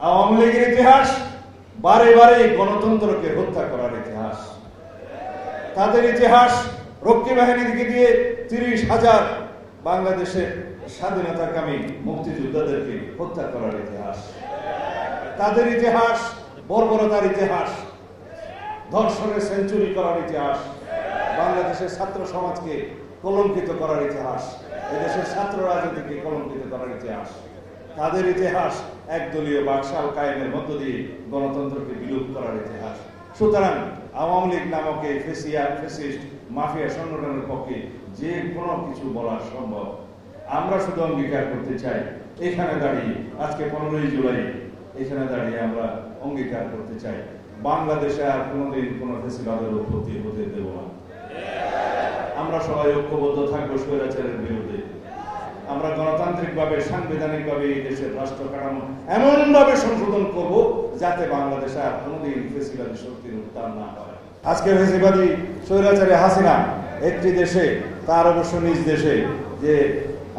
আওয়ামী লীগের ইতিহাস বারে বারে গণতন্ত্রকে হত্যা করার ইতিহাস। তাদের ইতিহাস রক্ষী বাহিনী থেকে দিয়ে 30,000 বাংলাদেশের স্বাধীনতাকামী মুক্তিযোদ্ধাদেরকে হত্যা করার ইতিহাস। তাদের ইতিহাস বর্বরতার ইতিহাস, ধর্ষণের সেঞ্চুরি করার ইতিহাস, বাংলাদেশের ছাত্র সমাজকে কলঙ্কিত করার ইতিহাস, এদেশের ছাত্র রাজনীতিকে কলঙ্কিত করার ইতিহাস। তাদের ইতিহাস একদলীয় বাকশাল কায়েমের মধ্য দিয়ে গণতন্ত্রকে বিলুপ করার ইতিহাস। সুতরাং আওয়ামী লীগ নামক এই ফ্যাসিস্ট মাফিয়া সংগঠনের পক্ষে যে কোনো কিছু বলা সম্ভব। আমরা শুধু অঙ্গীকার করতে চাই, এখানে দাঁড়িয়ে আজকে 15ই জুলাই এখানে দাঁড়িয়ে আমরা অঙ্গীকার করতে চাই, বাংলাদেশে আর কোনোদিন কোনো ফ্যাসিবাদের উৎপত্তি হতে দেব না। আমরা সবাই ঐক্যবদ্ধ থাকবো স্বৈরাচারের বিরুদ্ধে। আমরা গণতান্ত্রিকভাবে সাংবিধানিকভাবে এই দেশের রাষ্ট্র কাঠামো এমন ভাবে সংশোধন করব যাতে বাংলাদেশে আর কোনোদিন ফ্যাসিবাদী শক্তির উত্থান না হয়। আজকে ফ্যাসিবাদী স্বৈরাচারী হাসিনা একটি দেশে, তার অবশ্য নিজ দেশে যে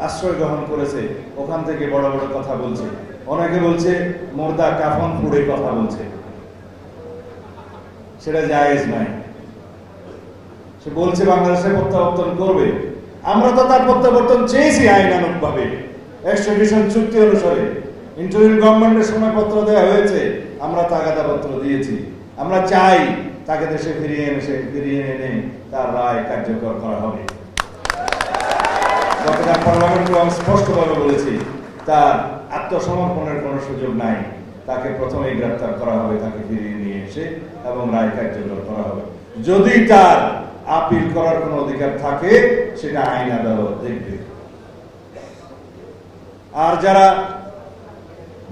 আশ্রয় গ্রহণ করেছে, ওখান থেকে বড় বড় কথা বলছে। অনেকে বলছে মুর্দা কাফন পুড়ে কথা বলছে, সেটা জায়েজ নাই। সে বলছে বাংলাদেশে প্রত্যাবর্তন করবে, আমরা তো তার প্রত্যাবর্তন চেয়েছি আইনানুগ ভাবে, এক্সট্রাডিশন চুক্তি অনুসারে। ইন্টারিম গভর্নমেন্টের সময় পত্র দেওয়া হয়েছে, আমরা তাগাদা পত্র দিয়েছি। আমরা চাই তাকে দেশে ফিরিয়ে এনে তার রায় কার্যকর করা হবে। গতকাল পার্লামেন্টে আমি স্পষ্টভাবে বলেছি, তার আত্মসমর্পণের কোনো সুযোগ নাই। তাকে প্রথমেই গ্রেফতার করা হবে, তাকে ফিরিয়ে নিয়ে এসে এবং রায় কার্যকর করা হবে। যদি তার আপিল করার কোন অধিকার থাকে, সেটা আইন আদালত দেখবে। আর যারা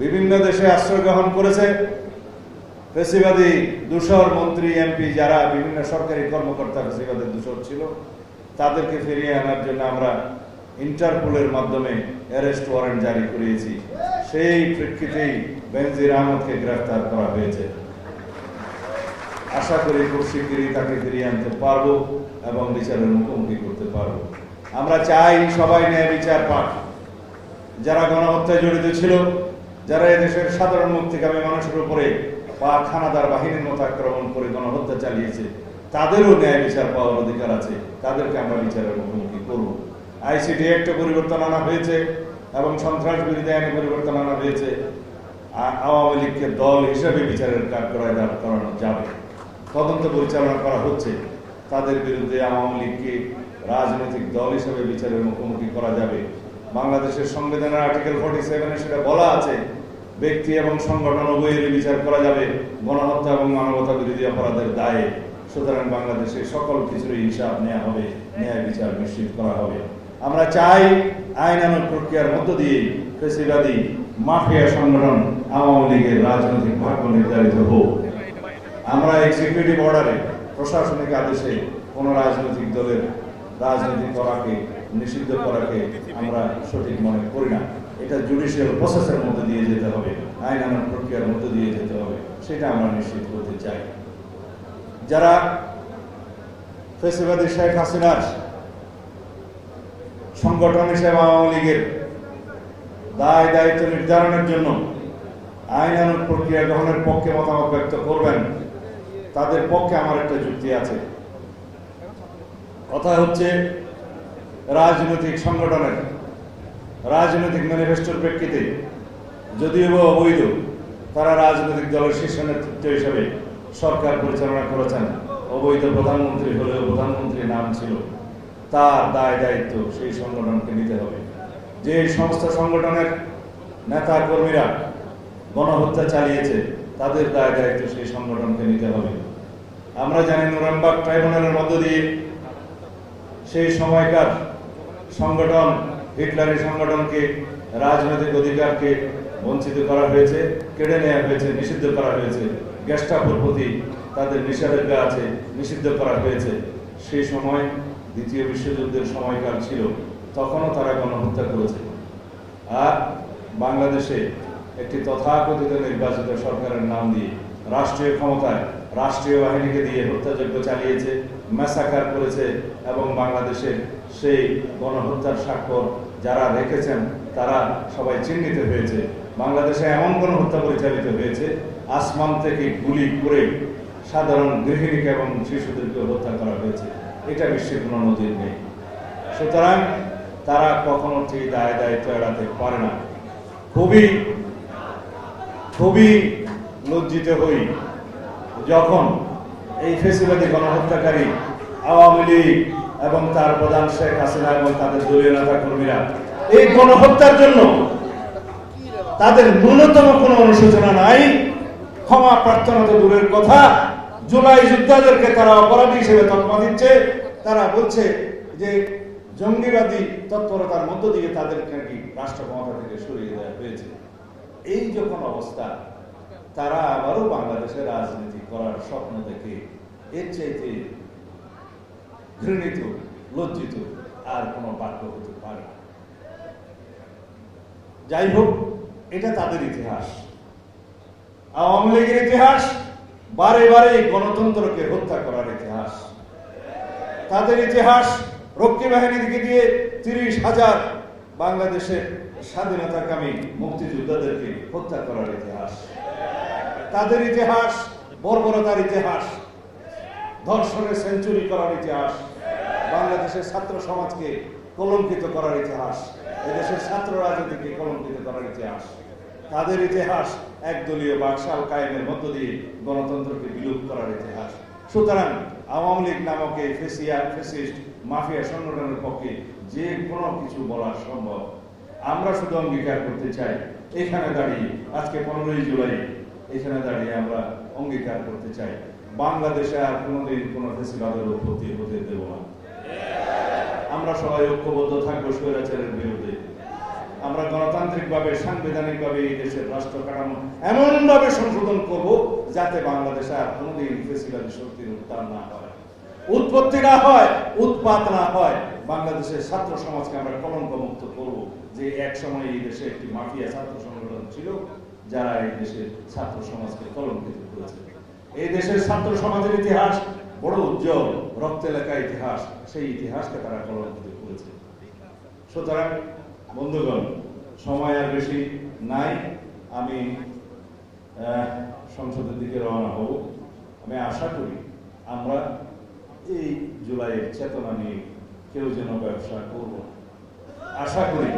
বিভিন্ন দেশে আশ্রয় গ্রহণ করেছে, ফ্যাসিবাদী দূষর মন্ত্রী এমপি, যারা বিভিন্ন সরকারি কর্মকর্তা ফ্যাসিবাদের দূষর ছিল, তাদেরকে ফিরিয়ে আনার জন্য আমরা ইন্টারপোলের মাধ্যমে অ্যারেস্ট ওয়ারেন্ট জারি করিয়েছি। সেই প্রেক্ষিতেই বেনজির আহমদকে গ্রেফতার করা হয়েছে। আশা করি খুব শীঘ্রই তাকে ফিরিয়ে আনতে পারবো এবং বিচারের মুখোমুখি করতে পারবো। আমরা চাই সবাই ন্যায় বিচার পাক। যারা গণহত্যায় জড়িত ছিল, যারা এদেশের সাধারণ মুক্তিকামী মানুষের উপরে পাক হানাদার বাহিনীর মতো আক্রমণ করে গণহত্যা চালিয়েছে, তাদেরও ন্যায় বিচার পাওয়ার অধিকার আছে। তাদেরকে আমরা বিচারের মুখোমুখি করব। আইসিটি অ্যাক্টে পরিবর্তন আনা হয়েছে এবং সন্ত্রাস বিরোধী আইনে পরিবর্তন আনা হয়েছে। আওয়ামী লীগকে দল হিসেবে বিচারের কাঠগড়ায় দাঁড় করানো যাবে। তদন্ত পরিচালনা করা হচ্ছে, তাদের বিরুদ্ধে আওয়ামী লীগকে রাজনৈতিক দল হিসেবে বিচারের মুখোমুখি করা যাবে। বাংলাদেশের সংবিধানের আর্টিকেল 47-এ সেটা বলা আছে, ব্যক্তি এবং সংগঠন উভয়েরই বিচার করা যাবে গণহত্যা এবং মানবতা বিরোধী অপরাধের দায়ে। সুতরাং বাংলাদেশে সকল কিছুরই হিসাব নেওয়া হবে, ন্যায় বিচার নিশ্চিত করা হবে। আমরা চাই আইনানুগ প্রক্রিয়ার মধ্য দিয়ে ফ্যাসিবাদী মাফিয়া সংগঠন আওয়ামী লীগের রাজনৈতিক ভাগ্য নির্ধারিত হোক। আমরা এক্সিকিউটিভ অর্ডারে, প্রশাসনিক আদেশে কোন রাজনৈতিক দলের রাজনীতি করাকে, নিষিদ্ধ করাকে আমরা সঠিক মনে করি না। এটা জুডিশিয়াল প্রসেসের মধ্যে দিয়ে যেতে হবে, আইনানুগ প্রক্রিয়ার মধ্যে দিয়ে যেতে হবে, সেটা আমরা নিশ্চিত করতে চাই। যারা ফ্যাসিবাদী শেখ হাসিনার সংগঠন হিসেবে আওয়ামী লীগের দায় দায়িত্ব নির্ধারণের জন্য আইনানুগ প্রক্রিয়া গ্রহণের পক্ষে মতামত ব্যক্ত করবেন, তাদের পক্ষে আমার একটা যুক্তি আছে। কথা হচ্ছে, রাজনৈতিক সংগঠনের রাজনৈতিক ম্যানিফেস্টোর প্রেক্ষিতে যদিও অবৈধ, তারা রাজনৈতিক দলের শীর্ষ নেতৃত্ব হিসেবে সরকার পরিচালনা করেছেন। অবৈধ প্রধানমন্ত্রী হলেও প্রধানমন্ত্রীর নাম ছিল, তার দায় দায়িত্ব সেই সংগঠনকে নিতে হবে। যে সমস্ত সংগঠনের নেতা কর্মীরা গণহত্যা চালিয়েছে, তাদের দায় দায়িত্ব সেই সংগঠনকে নিতে হবে। আমরা জানি নুরেমবার্গ ট্রাইব্যুনালের মধ্য দিয়ে সেই সময়কার সংগঠন, হিটলারি সংগঠনকে রাজনৈতিক অধিকারকে বঞ্চিত করা হয়েছে, কেড়ে নেওয়া হয়েছে, নিষিদ্ধ করা হয়েছে। গেস্টাপোর প্রতি তাদের নিষেধাজ্ঞা আছে, নিষিদ্ধ করা হয়েছে। সেই সময় দ্বিতীয় বিশ্বযুদ্ধের সময়কাল ছিল, তখনও তারা গণহত্যা করেছে। আর বাংলাদেশে একটি তথাকথিত নির্বাচিত সরকারের নাম দিয়ে রাষ্ট্রীয় ক্ষমতায় রাষ্ট্রীয় বাহিনীকে দিয়ে হত্যাযজ্ঞ চালিয়েছে, ম্যাসাকার করেছে এবং বাংলাদেশের সেই গণহত্যার স্বাক্ষর যারা রেখেছেন তারা সবাই চিহ্নিত হয়েছে। বাংলাদেশে এমন কোন হত্যা পরিচালিত হয়েছে আসমান থেকে গুলি করে সাধারণ গৃহিণীকে এবং শিশুদেরকে হত্যা করা হয়েছে, এটা বিশ্বের কোনো নজির নেই। সুতরাং তারা কখনো ঠিক দায়িত্ব এড়াতে পারে না। খুবই লজ্জিত হই যখন এই ফেসিবাদী গণহত্যাকারী আওয়ামী লীগ এবং তার প্রধান শেখ হাসিনা এবং তাদের দলীয় নেতা কর্মীরা এই গণহত্যার জন্য তাদের ন্যূনতম কোনো অনুশোচনা নাই, ক্ষমা প্রার্থনা তো দূরের কথা, জুলাই যোদ্ধাদেরকে তারা অপরাধী হিসেবে তকমা দিচ্ছে। তারা বলছে যে জঙ্গিবাদী তৎপরতার মধ্য দিয়ে তাদেরকে নাকি রাষ্ট্র ক্ষমতা থেকে সরিয়ে দেওয়া হয়েছে। এই যখন অবস্থা, তারা আবারও বাংলাদেশের রাজনীতি করার স্বপ্ন দেখে এর চাইতে ঘৃণিত, লজ্জিত আর কোনো বাক্য হতে পারে না। যাই হোক, এটা তাদের ইতিহাস। আওয়ামী লীগের ইতিহাস বারে বারে গণতন্ত্রকে হত্যা করার ইতিহাস। তাদের ইতিহাস রক্ষী বাহিনীকে দিয়ে 30,000 বাংলাদেশের স্বাধীনতাকামী মুক্তিযোদ্ধাদেরকে হত্যা করার ইতিহাস। তাদের ইতিহাস বর্বরতার ইতিহাস, ধর্ষণের সেঞ্চুরি করার ইতিহাস, বাংলাদেশের ছাত্র সমাজকে কলঙ্কিত করার ইতিহাস, এদেশের ছাত্র রাজনীতিকে কলঙ্কিত করার ইতিহাস। তাদের ইতিহাস একদলীয় বাকশাল কায়েমের মধ্য দিয়ে গণতন্ত্রকে বিলুপ্ত করার ইতিহাস। সুতরাং আওয়ামী লীগ নামক এই ফ্যাসিস্ট মাফিয়া সংগঠনের পক্ষে যে কোনো কিছু বলা সম্ভব। আমরা শুধু অঙ্গীকার করতে চাই, এখানে দাঁড়িয়ে আজকে 15ই জুলাই এখানে দাঁড়িয়ে আমরা অঙ্গীকার করতে চাই, বাংলাদেশে আর কোনোদিন কোনো ফ্যাসিবাদের উৎপত্তি হতে দেব না। আমরা সবাই ঐক্যবদ্ধ থাকবো স্বৈরাচারের বিরুদ্ধে। আমরা গণতান্ত্রিকভাবে, সাংবিধানিকভাবে এই দেশের রাষ্ট্র কাঠামো এমনভাবে সংশোধন করব যাতে বাংলাদেশে আর কোনোদিন ফ্যাসিবাদী শক্তির উত্থান না হয়, উৎপত্তি না হয়, উৎপাত না হয়। বাংলাদেশের ছাত্র সমাজকে আমরা কলঙ্ক মুক্ত করব, যে এক সময় এই দেশে একটি মাফিয়া ছাত্র সংগঠন ছিল যারা এই দেশের ছাত্র সমাজকে কলঙ্কিত করেছে। এই দেশের ছাত্র সমাজের ইতিহাস বড় উজ্জ্বল, রক্তে লেখা ইতিহাস, সেই ইতিহাসকে তারা কলঙ্কিত করেছে। সুতরাং বন্ধুগণ, সময় আর বেশি নাই, আমি সংসদের দিকে রওনা হব। আমি আশা করি আমরা এই জুলাইয়ের চেতনা নিয়ে কেউ যেন ব্যবসা করব না। আশা করি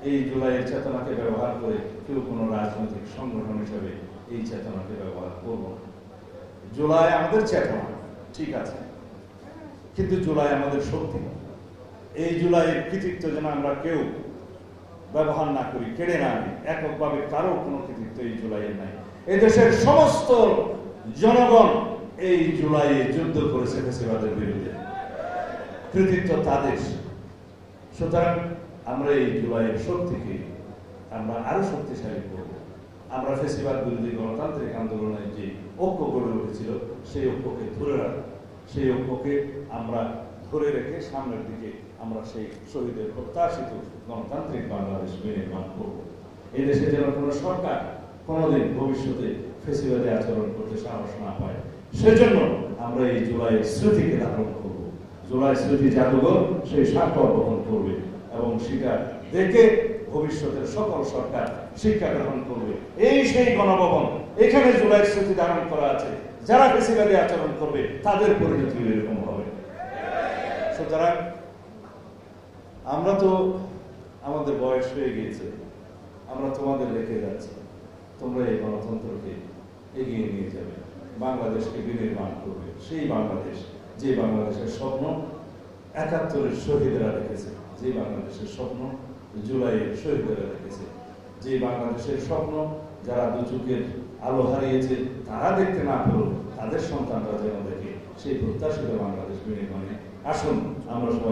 এই জুলাইয়ের চেতনাকে ব্যবহার করে কেউ কোনো রাজনৈতিক সংগঠন হিসেবে এই চেতনাকে ব্যবহার করব না। জুলাই আমাদের চেতনা ঠিক আছে, কিন্তু জুলাই আমাদের শক্তি। এই জুলাইয়ের কৃতিত্ব যেন আমরা কেউ ব্যবহার না করি, কেড়ে না আনি। এককভাবে কারো কোনো কৃতিত্ব এই জুলাইয়ের নাই। এদেশের সমস্ত জনগণ এই জুলাইয়ে যুদ্ধ করেছে ফ্যাসিবাদের বিরুদ্ধে, কৃতিত্ব তাদের। সুতরাং আমরা এই জুলাইয়ের শক্তিকে আমরা আরো শক্তিশালী করব। আমরা ফ্যাসিবাদ বিরোধী গণতান্ত্রিক আন্দোলনের যে ঐক্য গড়ে উঠেছিল সেই ঐক্যকে ধরে রাখব, সেই ঐক্যকে আমরা ধরে রেখে সামনের দিকে আমরা সেই শহীদের প্রত্যাশিত গণতান্ত্রিক বাংলাদেশ বিনির্মাণ করব। এই দেশে যেন কোনো সরকার কোনোদিন ভবিষ্যতে ফ্যাসিবাদী আচরণ করতে সাহস না পায়, সেজন্য আমরা এই জুলাইয়ের স্মৃতিকে ধারণ করব। জুলাই স্মৃতি জাদুঘর সেই স্বাক্ষর বহন করবে এবং সেটা দেখে ভবিষ্যতের সকল সরকার শিক্ষা গ্রহণ করবে। এই সেই গণভবন, এখানে জুলাই স্মৃতি ধারণ করা আছে। যারা ফ্যাসিবাদী আচরণ করবে তাদের পরিণতি এরকম হবে। সুতরাং আমরা তো, আমাদের বয়স হয়ে গিয়েছে, আমরা তোমাদের রেখে যাচ্ছি, তোমরা এই গণতন্ত্রকে এগিয়ে নিয়ে যাবে, বাংলাদেশকে বিনির্মাণ করবে। সেই বাংলাদেশ, যে বাংলাদেশের স্বপ্ন ৭১-এর শহীদেরা রেখেছে, যে বাংলাদেশের স্বপ্ন জুলাইয়ের শহীদেরা রেখেছে, যে বাংলাদেশের স্বপ্ন যারা দু চোখের আলো হারিয়েছে তারা দেখতে না পেল, তাদের সন্তানরা যেন দেখে, সেই প্রত্যাশিত বাংলাদেশ বিনির্মাণে আসুন আমরা সবাই